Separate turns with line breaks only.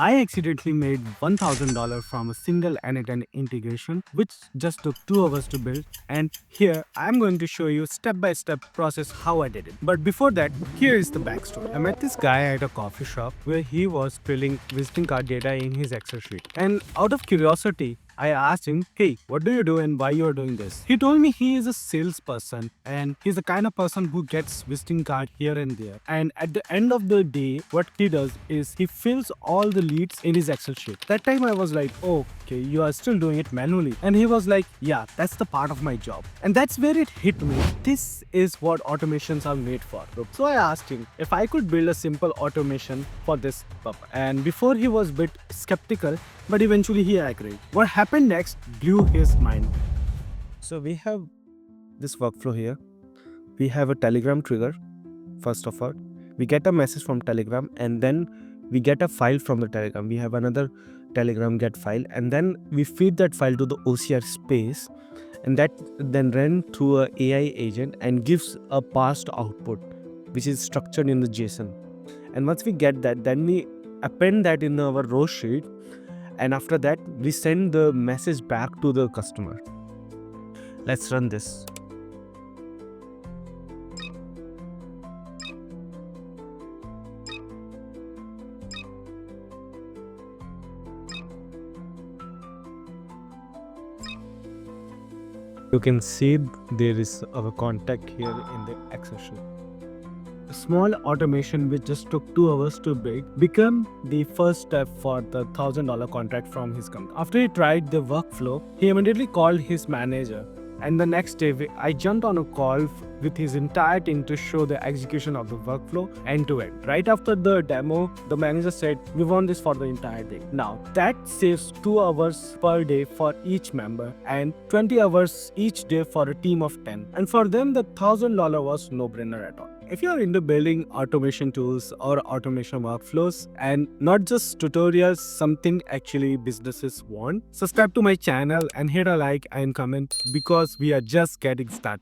I accidentally made $1,000 from a single n8n integration, which just took 2 hours to build. And here I'm going to show you step by step process how I did it. But before that, here is the backstory. I met this guy at a coffee shop where he was filling visiting card data in his Excel sheet. And out of curiosity, I asked him, hey, what do you do and why you are doing this? He told me he is a salesperson and he's the kind of person who gets visiting card here and there. And at the end of the day, what he does is he fills all the leads in his Excel sheet. That time I was like, oh, okay, you are still doing it manually. And he was like, yeah, that's the part of my job. And that's where it hit me. This is what automations are made for. So I asked him if I could build a simple automation for this purpose. And before he was a bit skeptical, but eventually he agreed. What happened next blew his mind. So we have this workflow here. We have a Telegram trigger. First of all, we get a message from Telegram and then we get a file from the Telegram. We have another Telegram get file and then we feed that file to the OCR space, and that then ran through a AI agent and gives a parsed output which is structured in the JSON. And once we get that, then we append that in our row sheet, and after that we send the message back to the customer. Let's run this. You can see there is our contact here in the Excel sheet. A small automation which just took 2 hours to build became the first step for the $1,000 contract from his company. After he tried the workflow, he immediately called his manager. And the next day, I jumped on a call with his entire team to show the execution of the workflow end to end. Right after the demo, the manager said, we want this for the entire day. Now, that saves 2 hours per day for each member and 20 hours each day for a team of 10. And for them, the $1,000 was no-brainer at all. If you're into building automation tools or automation workflows and not just tutorials, something actually businesses want, subscribe to my channel and hit a like and comment because we are just getting started.